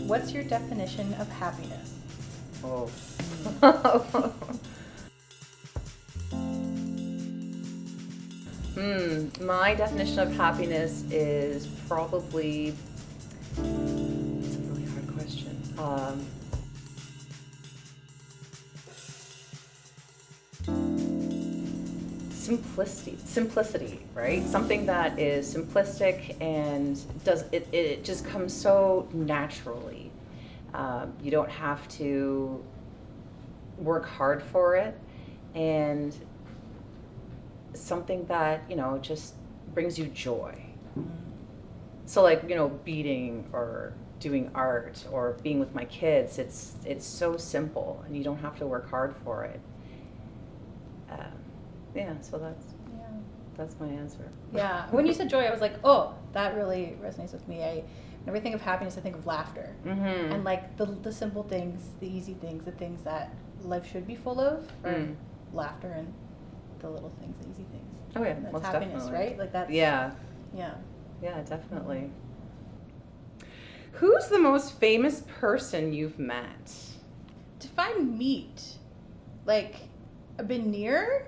What's your definition of happiness? Oh. My definition of happiness is probably, it's a really hard question. Simplicity, right? Something that is simplistic and it just comes so naturally. You don't have to work hard for it, and something that, just brings you joy. So like, beading or doing art or being with my kids, it's so simple and you don't have to work hard for it. So that's my answer. Yeah. When you said joy, I was like, oh, that really resonates with me. Whenever I think of happiness, I think of laughter. Mm-hmm. And like the simple things, the easy things, the things that life should be full of are laughter and the little things, the easy things. Oh yeah, and that's most happiness, definitely. right? Like that's Yeah, definitely. Who's the most famous person you've met? Define meet. Like I've been near.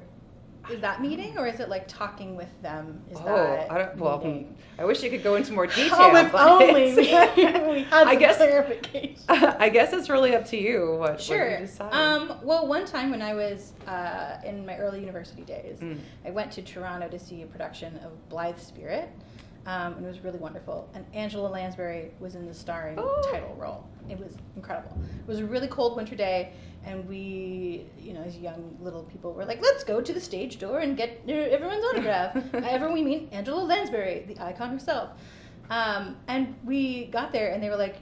Is that meeting, or is it like talking with them? Meeting? I wish you could go into more detail. Oh, if only we had some clarification. I guess it's really up to you. What you decide. Well, one time when I was in my early university days, I went to Toronto to see a production of Blithe Spirit, and it was really wonderful. And Angela Lansbury was in the starring title role. It was incredible. It was a really cold winter day, and we, as young little people, were like, let's go to the stage door and get everyone's autograph. Everyone we meet, Angela Lansbury, the icon herself. And we got there, and they were like,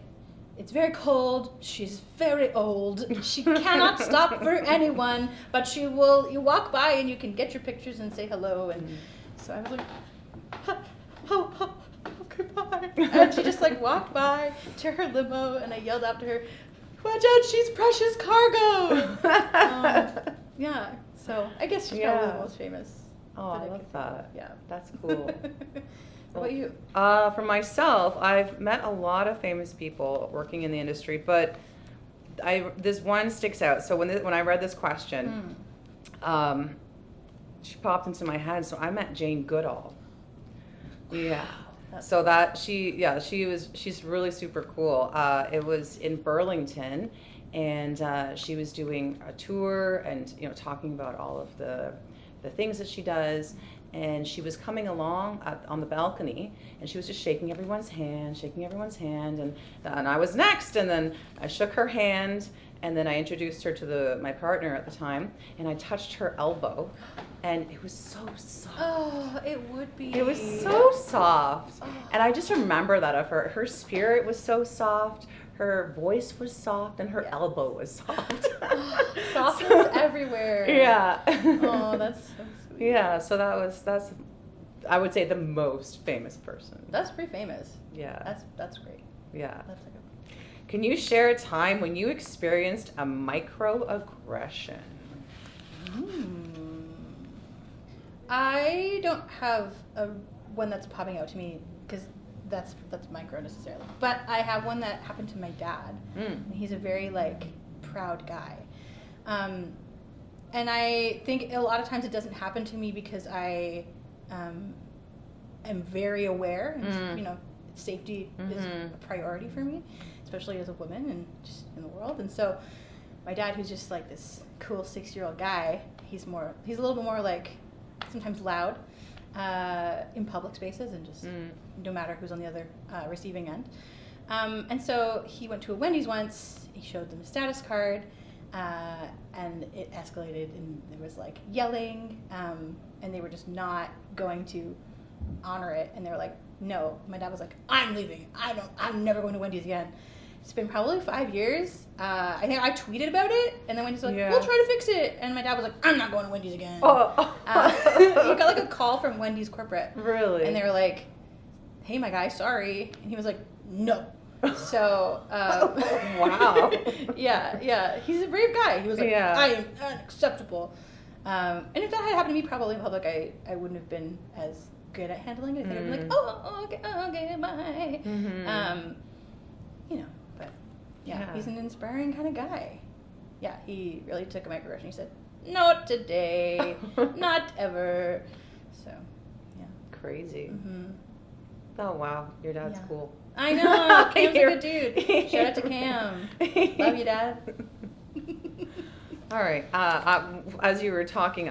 it's very cold, she's very old, she cannot stop for anyone, but you walk by and you can get your pictures and say hello. And so I was like, oh, goodbye. And she just like walked by to her limo, and I yelled after her, watch out, she's precious cargo. So I guess she's probably the most famous. Oh, I love that. Yeah. That's cool. What about you? For myself, I've met a lot of famous people working in the industry, but this one sticks out. So when I read this question, she popped into my head. So I met Jane Goodall. Yeah. So that she's really super cool. It was in Burlington, and she was doing a tour and talking about all of the things that she does. And she was coming along on the balcony, and she was just shaking everyone's hand, and I was next, and then I shook her hand, and then I introduced her to my partner at the time, and I touched her elbow, and it was so soft. Oh, it would be. It was so soft, and I just remember that of her. Her spirit was so soft, her voice was soft, and her elbow was soft. Softness everywhere. Yeah. Oh, that's so sweet. Yeah, so that's I would say the most famous person. That's pretty famous. Yeah. That's great. Yeah. That's like Can you share a time when you experienced a microaggression? I don't have one that's popping out to me because that's micro necessarily. But I have one that happened to my dad. And he's a very proud guy. And I think a lot of times it doesn't happen to me because I am very aware, and safety is a priority for me, especially as a woman and just in the world. And so my dad, who's just like this cool 6-year-old guy, he's a little bit more sometimes loud in public spaces and just no matter who's on the other receiving end. And so he went to a Wendy's once, he showed them a status card, and it escalated, and there was yelling, and they were just not going to honor it, and they were like, no. My dad was like, I'm leaving. I'm never going to Wendy's again. It's been probably 5 years. I think I tweeted about it, and then Wendy's was like, we'll try to fix it. And my dad was like, I'm not going to Wendy's again. He got a call from Wendy's corporate. Really? And they were like, hey, my guy, sorry. And he was like, no. So, wow. Yeah. He's a brave guy. He was like, I am unacceptable. And if that had happened to me probably in public, I wouldn't have been as good at handling it. I think I'd be like, okay, bye. Mm-hmm. But He's an inspiring kind of guy. Yeah, he really took a microaggression. He said, "Not today, not ever." So, yeah. Crazy. Mm-hmm. Oh, wow. Your dad's cool. I know. Cam's a good dude. Shout out to Cam. Love you, Dad. All right. As you were talking,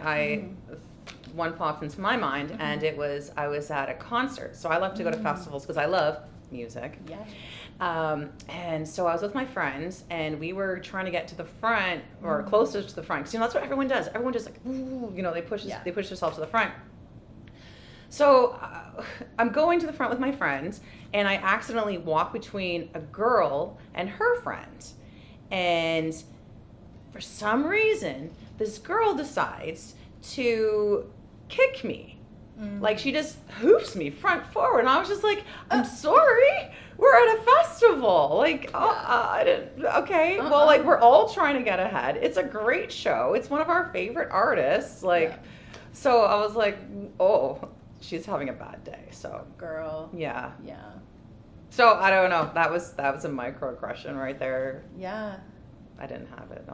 one popped into my mind, and it was I was at a concert. So I love to go to festivals because I love music. Yeah. And so I was with my friends, and we were trying to get to the front or closest to the front, because that's what everyone does. Everyone just like, ooh, they push themselves to the front. So I'm going to the front with my friends, and I accidentally walk between a girl and her friend, and for some reason, this girl decides to kick me. Like, she just hoofs me front forward, and I was just like, I'm sorry, we're at a festival. Like, I didn't, okay, well, like, we're all trying to get ahead. It's a great show. It's one of our favorite artists. Like, so I was like, oh, she's having a bad day. So, girl. Yeah. Yeah. So, I don't know. That was a microaggression right there. Yeah. I didn't have it.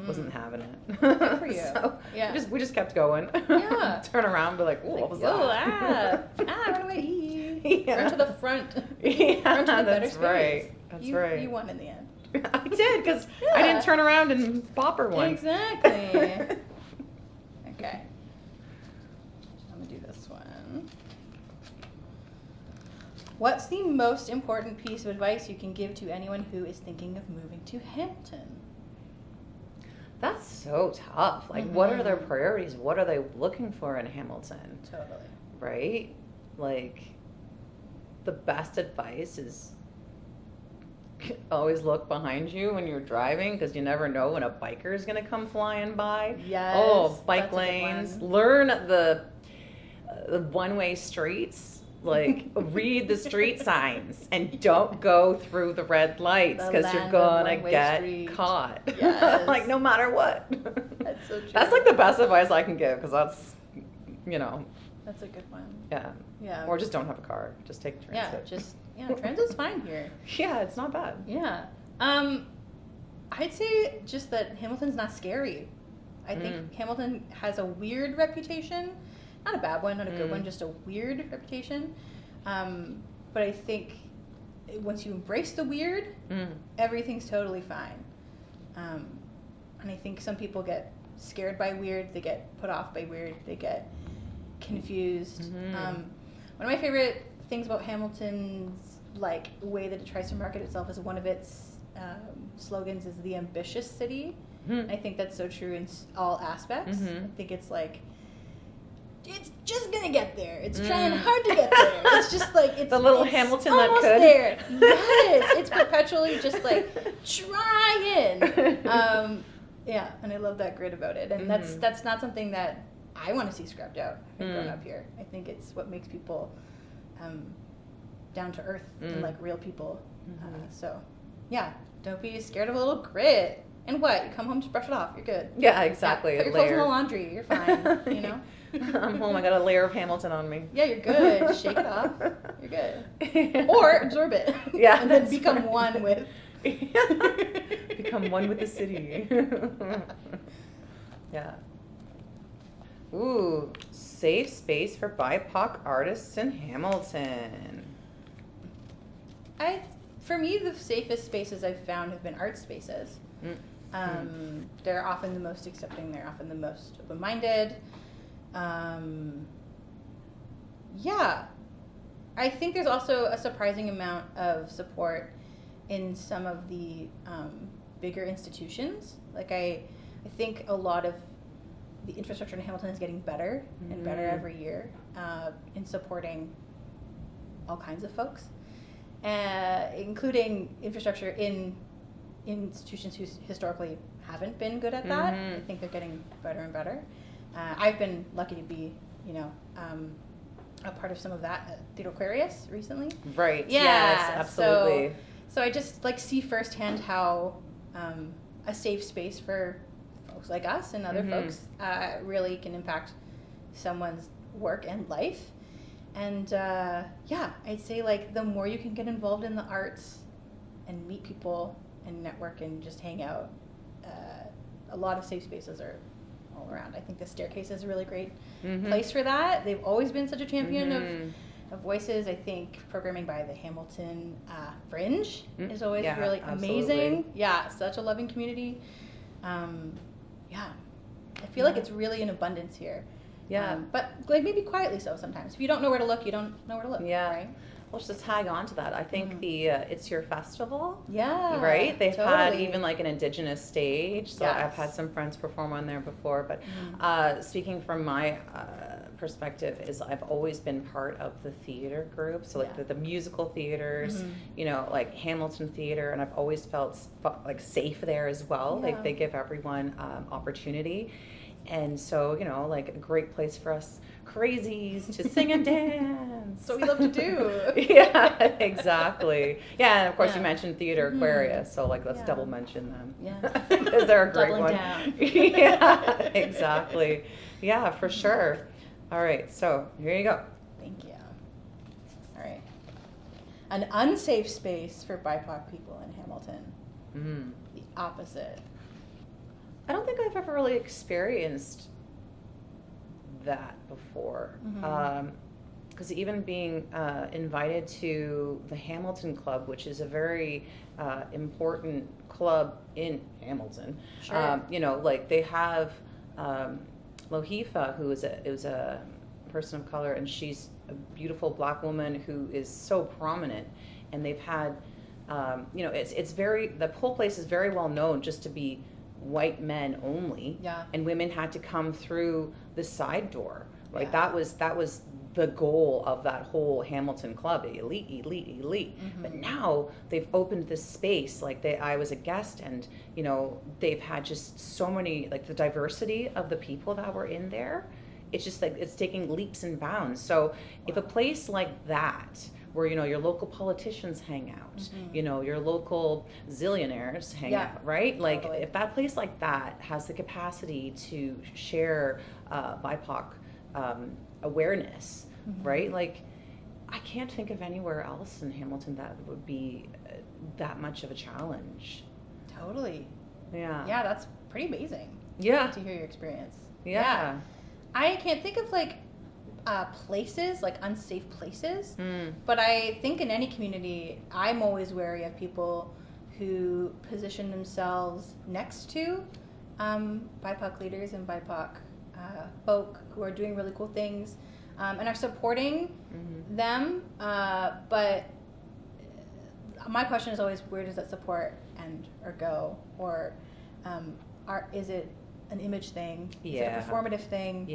Wasn't having it. Good for you. So yeah. we just kept going. Yeah. Turn around and be like, ooh, what was that? Run away. Yeah. Run to the front. Yeah, Run to the better that's space. right. That's right. You won in the end. I did, because I didn't turn around and pop her one. Exactly. Okay. I'm going to do this one. What's the most important piece of advice you can give to anyone who is thinking of moving to Hamilton? That's so tough. Like, what are their priorities? What are they looking for in Hamilton? Totally. Right? Like, the best advice is always look behind you when you're driving, because you never know when a biker is going to come flying by. Yes. Oh, bike lanes. Learn the one-way streets. Like, read the street signs and don't go through the red lights, because you're gonna get caught. Yes. Like, no matter what. That's so true. That's like the best advice I can give, because that's, That's a good one. Yeah. Yeah. Or just don't have a car. Just take transit. Transit's fine here. Yeah, it's not bad. Yeah. I'd say just that Hamilton's not scary. I think Hamilton has a weird reputation. Not a bad one, not a good one, just a weird reputation. But I think once you embrace the weird, everything's totally fine. And I think some people get scared by weird, they get put off by weird, they get confused. One of my favorite things about Hamilton's way that it tries to market itself is one of its slogans is the ambitious city. I think that's so true in all aspects. I think it's it's just gonna get there. It's trying hard to get there. It's just it's the little Hamilton that almost could. There. Yes, it's perpetually just trying. Yeah, and I love that grit about it. And that's not something that I want to see scrubbed out. Growing up here, I think it's what makes people down to earth and real people. So, yeah, don't be scared of a little grit. And what? You come home to brush it off. You're good. Yeah, exactly. Put your clothes in the laundry. You're fine. I'm home. I got a layer of Hamilton on me. Yeah, you're good. Shake it off. You're good. Or absorb it. Yeah. And then become one with. Become one with the city. Yeah. Ooh, safe space for BIPOC artists in Hamilton. For me, the safest spaces I've found have been art spaces. They're often the most accepting. They're often the most open-minded. Yeah. I think there's also a surprising amount of support in some of the bigger institutions. I think a lot of the infrastructure in Hamilton is getting better and better every year in supporting all kinds of folks, including infrastructure in institutions who historically haven't been good at that. I think they're getting better and better. I've been lucky to be, a part of some of that at Theatre Aquarius recently. Right. Yeah. Yes, absolutely. So I just see firsthand how a safe space for folks like us and other folks really can impact someone's work and life. And I'd say the more you can get involved in the arts and meet people and network and just hang out. A lot of safe spaces are all around. I think the staircase is a really great place for that. They've always been such a champion of voices. I think programming by the Hamilton Fringe is always really amazing. Yeah, such a loving community. I feel like it's really in abundance here. Yeah. But like maybe quietly so sometimes. If you don't know where to look, you don't know where to look. Yeah. Right? Well, just to tag on to that, I think the It's Your Festival. Yeah. Right? They've had even like an Indigenous stage. So I've had some friends perform on there before. But speaking from my perspective is I've always been part of the theater group. So like the musical theaters, you know, like Hamilton Theater. And I've always felt like safe there as well. Yeah. Like they give everyone opportunity. And so, you know, like a great place for us crazies to sing and dance. So we love to do. Yeah, exactly. Yeah, and of course you mentioned Theater Aquarius, so like let's double mention them. Yeah. Because they're a great Doubling one. Down. Yeah, exactly. Yeah, for sure. All right, so here you go. Thank you. All right. An unsafe space for BIPOC people in Hamilton. The opposite. I don't think I've ever really experienced that before. Because even being invited to the Hamilton Club, which is a very important club in Hamilton, you know, like they have Lohifa, who is a person of color, and she's a beautiful Black woman who is so prominent, and they've had, you know, it's very, the whole place is very well known just to be white men only, and women had to come through the side door. Like that was the goal of that whole Hamilton Club, elite. But now they've opened this space. Like I was a guest, and you know they've had just so many, like the diversity of the people that were in there. It's just like it's taking leaps and bounds. So if a place like that, where you know your local politicians hang out, you know your local zillionaires hang out, right? Like if that place like that has the capacity to share BIPOC awareness, right? Like I can't think of anywhere else in Hamilton that would be that much of a challenge. Totally. Yeah. Yeah, that's pretty amazing. Yeah. To hear your experience. Yeah. I can't think of like places, like unsafe places, but I think in any community, I'm always wary of people who position themselves next to BIPOC leaders and BIPOC folk who are doing really cool things and are supporting them. But my question is always, where does that support end or go? Or is it an image thing? Is it a performative thing?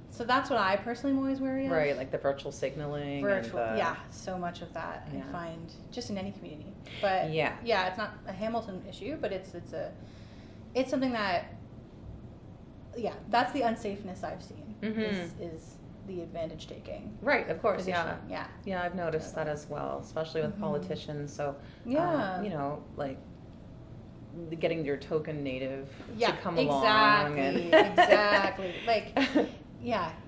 So that's what I personally am always wary of. Right, like the virtual signaling. So much of that I find just in any community. But it's not a Hamilton issue, but it's something that that's the unsafeness I've seen is the advantage taking. Right, of course, Yeah, I've noticed that as well, especially with politicians. So you know, like getting your token native to come along. Exactly. Like,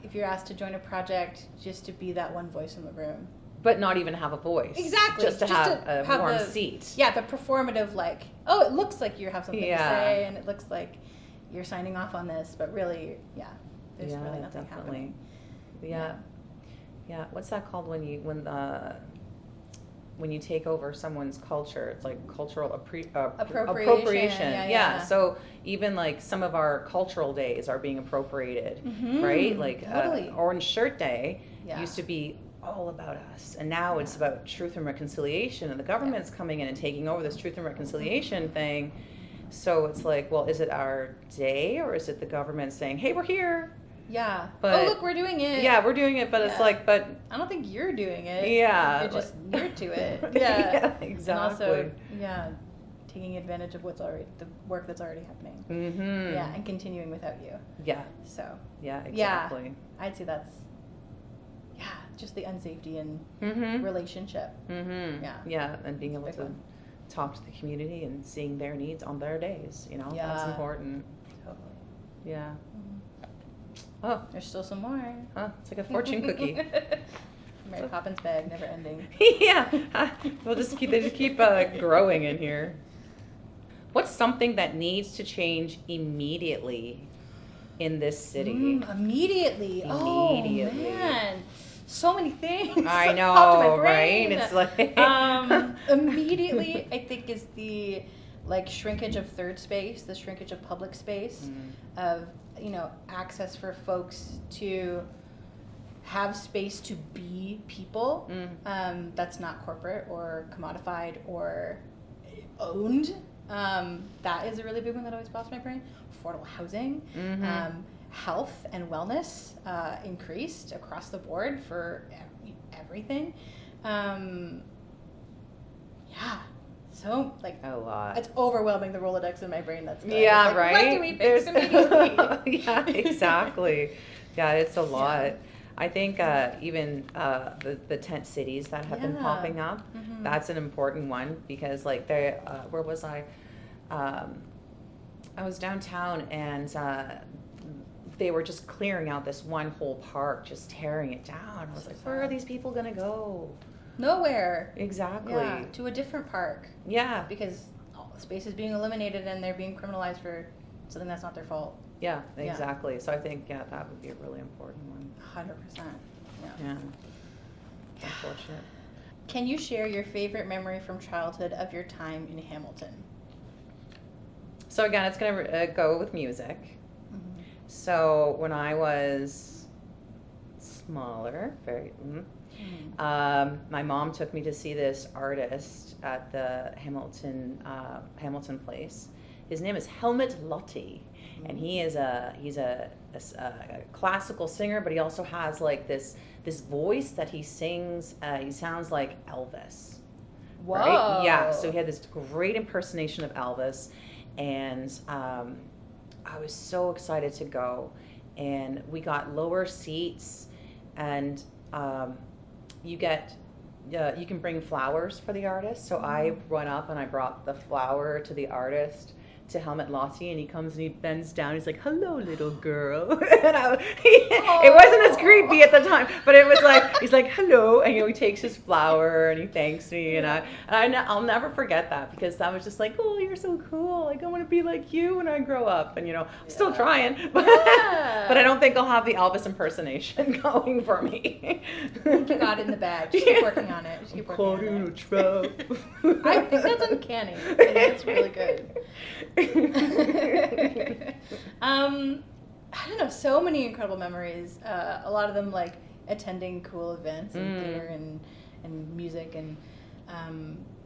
if you're asked to join a project, just to be that one voice in the room. But not even have a voice. Exactly. Just to have a warm seat. Yeah, the performative, like, oh, it looks like you have something to say, and it looks like you're signing off on this, but really, there's really nothing happening. Yeah. What's that called when you take over someone's culture? It's like cultural appropriation. Yeah. So even like some of our cultural days are being appropriated, right? Like Orange Shirt Day used to be all about us, and now it's about truth and reconciliation, and the government's coming in and taking over this truth and reconciliation thing. So it's like, well, is it our day, or is it the government saying, hey, we're here? Yeah. But, look, we're doing it. Yeah, we're doing it, but it's like, but I don't think you're doing it. Yeah. You're just near to it. Yeah, exactly. And also, taking advantage of the work that's already happening. Yeah, and continuing without you. Yeah. So. Yeah, exactly. Yeah, I'd say that's, just the unsafety in relationship. Yeah, and being able to talk to the community and seeing their needs on their days, you know, that's important. Totally. Yeah. Oh, there's still some more. Huh? It's like a fortune cookie. Mary Poppins bag, never ending. They just keep growing in here. What's something that needs to change immediately in this city? Immediately. Oh, man. So many things. I know, popped in my brain. right? It's like immediately, I think is the like shrinkage of third space, the shrinkage of public space, of access for folks to have space to be people. That's not corporate or commodified or owned. That is a really big one that always pops in my brain. Affordable housing. Health and wellness increased across the board for everything. So like a lot. It's overwhelming the Rolodex in my brain. That's good. Yeah, like, right. What do we fix immediately? Yeah, exactly. Yeah, it's a lot. Yeah. I think even the tent cities that have been popping up, that's an important one because like where was I? I was downtown and they were just clearing out this one whole park, just tearing it down. I was like, where are these people gonna go? Nowhere. Exactly. Yeah, to a different park. Yeah. Because all the space is being eliminated and they're being criminalized for something that's not their fault. Yeah, exactly. So I think that would be a really important one. 100%. Yeah. Unfortunate. Can you share your favorite memory from childhood of your time in Hamilton? So again, it's going to go with music. So when I was smaller, my mom took me to see this artist at the Hamilton place. His name is Helmut Lotti, and he's a classical singer, but he also has like this voice that he sings. He sounds like Elvis. Whoa! Right? Yeah. So he had this great impersonation of Elvis, and I was so excited to go, and we got lower seats, and you can bring flowers for the artist. So I went up and I brought the flower to the artist, to Helmut Lotti, and he comes and he bends down. He's like, "Hello, little girl." And it wasn't as creepy at the time, but it was like he's like, "Hello," and he takes his flower and he thanks me, and I'll never forget that because I was just like, "Oh, you're so cool! Like I want to be like you when I grow up," and I'm still trying, but I don't think I'll have the Elvis impersonation going for me. You got it in the bag. Just keep working on it. Just keep working on it. I think that's uncanny. I think that's really good. I don't know, so many incredible memories. A lot of them like attending cool events and theater and music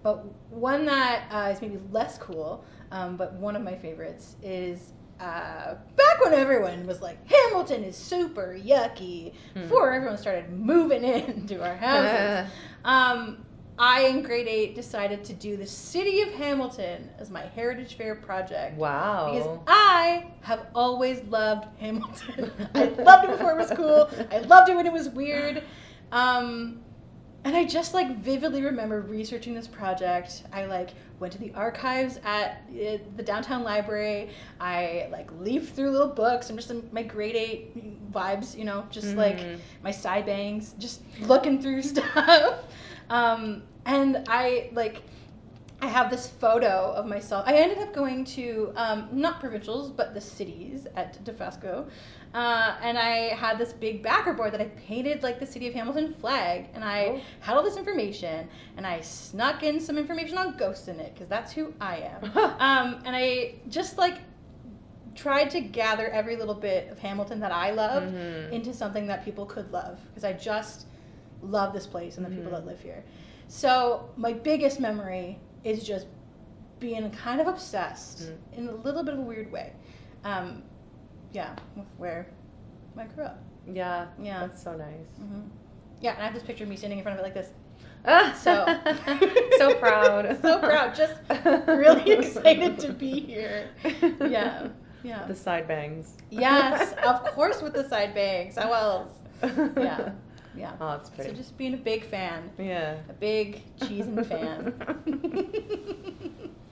but one that is maybe less cool, but one of my favorites is back when everyone was like, Hamilton is super yucky, before everyone started moving into our houses. I, in grade 8, decided to do the city of Hamilton as my Heritage Fair project. Wow. Because I have always loved Hamilton. I loved it before it was cool. I loved it when it was weird. And I just, vividly remember researching this project. I, went to the archives at the downtown library. I, leafed through little books. I'm just in my grade 8 vibes, just, my side bangs, just looking through stuff. And I have this photo of myself. I ended up going to, not provincials, but the cities at DeFasco. And I had this big backer board that I painted the city of Hamilton flag. And I had all this information. And I snuck in some information on ghosts in it, because that's who I am. And I just tried to gather every little bit of Hamilton that I love into something that people could love. Because I just love this place and the people that live here. So my biggest memory is just being kind of obsessed in a little bit of a weird way. With where I grew up. Yeah. That's so nice. Yeah, and I have this picture of me standing in front of it like this. So proud. So proud. Just really excited to be here. Yeah. The side bangs. Yes, of course with the side bangs. How else? Yeah. Yeah. Oh, that's pretty. So just being a big fan. Yeah. A big cheesing fan.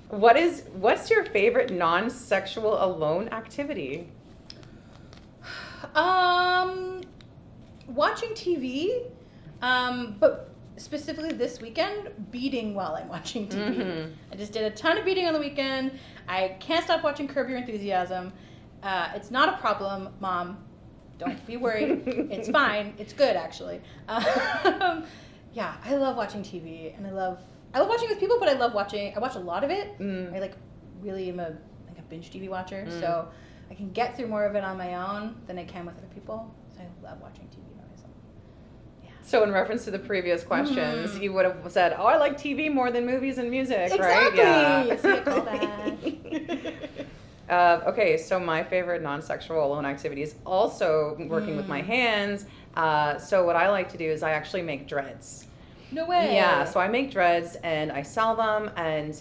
What's your favorite non-sexual alone activity? Watching TV, but specifically this weekend, beading while I'm watching TV. Mm-hmm. I just did a ton of beading on the weekend. I can't stop watching Curb Your Enthusiasm. It's not a problem, Mom. Don't be worried. It's fine. It's good, actually. Yeah, I love watching TV, and I love watching with people, but I watch a lot of it. I really am a binge TV watcher, so I can get through more of it on my own than I can with other people. So I love watching TV by myself. Yeah. So in reference to the previous questions, you would have said, "Oh, I like TV more than movies and music," exactly. right? Yeah. See, I call that. Okay, so my favorite non-sexual alone activity is also working with my hands. So what I like to do is I actually make dreads. No way. Yeah, so I make dreads and I sell them, and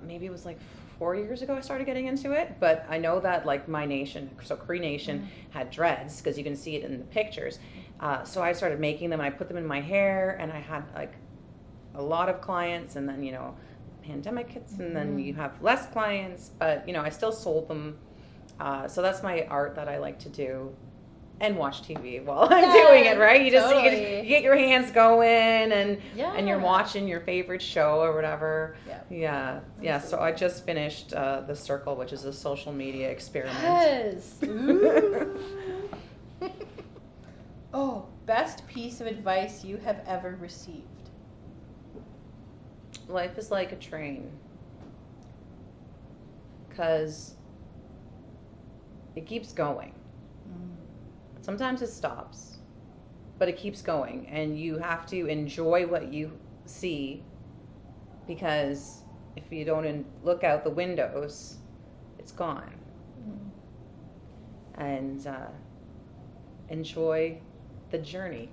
maybe it was like 4 years ago I started getting into it, but I know that like my nation, so Cree Nation, had dreads because you can see it in the pictures. So I started making them and I put them in my hair, and I had like a lot of clients, and then pandemic hits, and then you have less clients, but I still sold them. So that's my art that I like to do. And watch TV while I'm doing it, right? You just you get your hands going, and you're watching your favorite show or whatever. Yeah. So I just finished The Circle, which is a social media experiment. Yes. Oh, best piece of advice you have ever received. Life is like a train, because it keeps going. Sometimes it stops, but it keeps going, and you have to enjoy what you see, because if you don't look out the windows, it's gone. And enjoy the journey.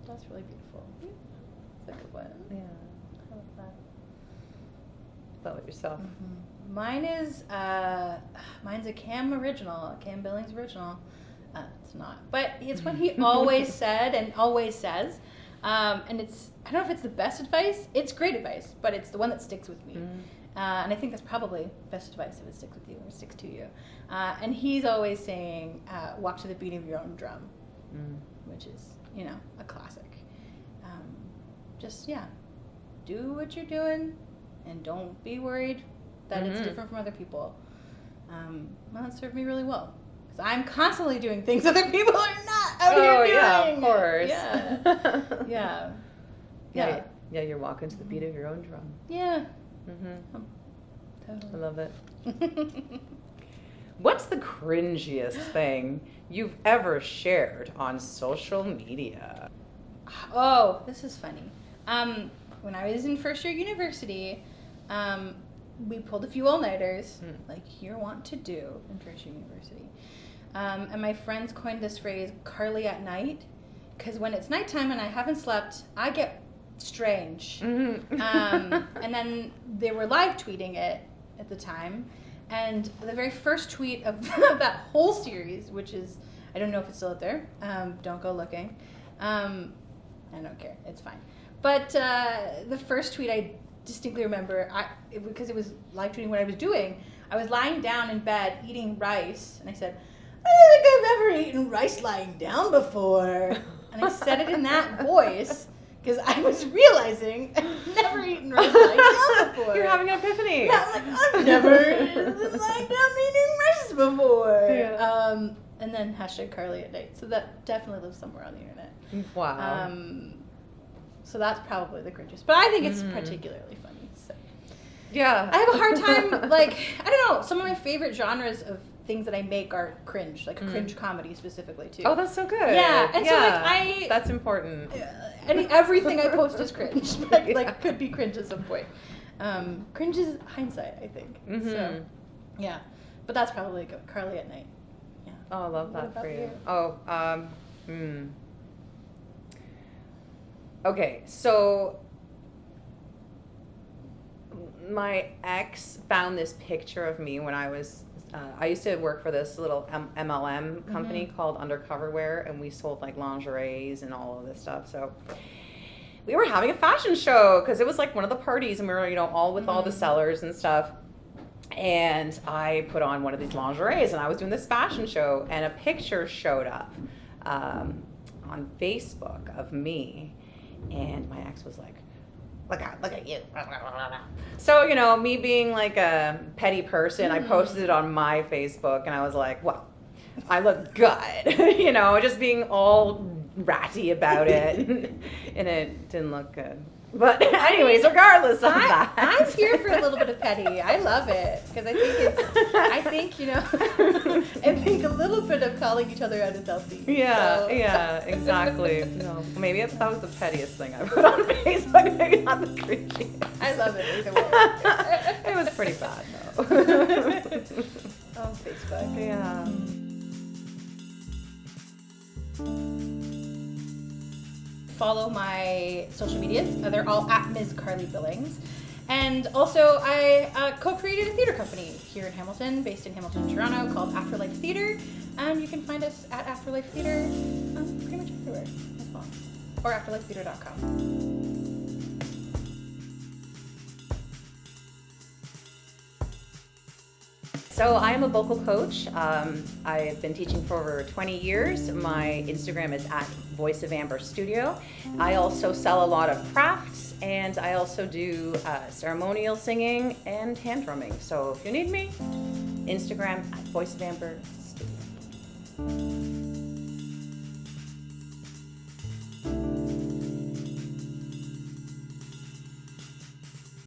That's really beautiful. That's a good one. Yeah. I love that. How about yourself? Mine is mine's a Cam original, a Cam Billings original. It's not, but it's what he always said and always says, and it's, I don't know if it's the best advice. It's great advice, but it's the one that sticks with me, and I think that's probably best advice if it sticks with you or sticks to you. And he's always saying, "Walk to the beat of your own drum," which is a classic. Just do what you're doing, and don't be worried that it's different from other people. Well, that served me really well. Because I'm constantly doing things other people are not out here doing. Yeah, of course. Yeah. Yeah, you're walking to the beat of your own drum. Yeah. Totally. I love it. What's the cringiest thing you've ever shared on social media? Oh, this is funny. When I was in first year university, we pulled a few all-nighters, like you're wont to do in first year university. And my friends coined this phrase, Carly at night, because when it's nighttime and I haven't slept, I get strange. And then they were live tweeting it at the time. And the very first tweet of that whole series, which is, I don't know if it's still out there, don't go looking. I don't care, it's fine. But the first tweet I distinctly remember, because it was live tweeting what I was doing, I was lying down in bed eating rice, and I said, I don't think I've ever eaten rice lying down before. And I said it in that voice because I was realizing I've never eaten rice lying down before. You're having an epiphany. Yeah, I'm like, I've never been lying down eating rice before. Yeah. And then hashtag Carly at night. So that definitely lives somewhere on the internet. Wow. So that's probably the cringiest. But I think it's particularly funny. So. Yeah. I have a hard time, like, I don't know, some of my favorite genres of things that I make are cringe, like cringe comedy specifically too. Oh, that's so good. Yeah, and so like that's important. Everything I post is cringe, like could be cringe at some point. Cringe is hindsight, I think. So, yeah, but that's probably good. Carly at night. Yeah. Oh, I love that for you. Okay, so my ex found this picture of me when I was, I used to work for this little MLM company called Undercover Wear, and we sold like lingeries and all of this stuff. So we were having a fashion show because it was like one of the parties, and we were, all with all the sellers and stuff. And I put on one of these lingeries, and I was doing this fashion show, and a picture showed up on Facebook of me, and my ex was like, look at you. So, you know, me being like a petty person, I posted it on my Facebook, and I was like, well, I look good, you know, just being all ratty about it, and it didn't look good. But anyways, regardless of that, I'm here for a little bit of petty. I love it because I think you know, I think a little bit of calling each other out is healthy. Yeah, so. Yeah, exactly. No, maybe that was the pettiest thing I put on Facebook. Maybe not the cringy. I love it either way. It was pretty bad though. On Facebook. Yeah. Follow my social medias. They're all at Ms. Carly Billings. And also, I co-created a theater company here in Hamilton, based in Hamilton, Toronto, called Afterlife Theater. And you can find us at Afterlife Theater pretty much everywhere as well. Or afterlifetheater.com. So I am a vocal coach. I've been teaching for over 20 years. My Instagram is at Voice of Amber Studio. I also sell a lot of crafts, and I also do ceremonial singing and hand drumming. So if you need me, Instagram at Voice of Amber Studio.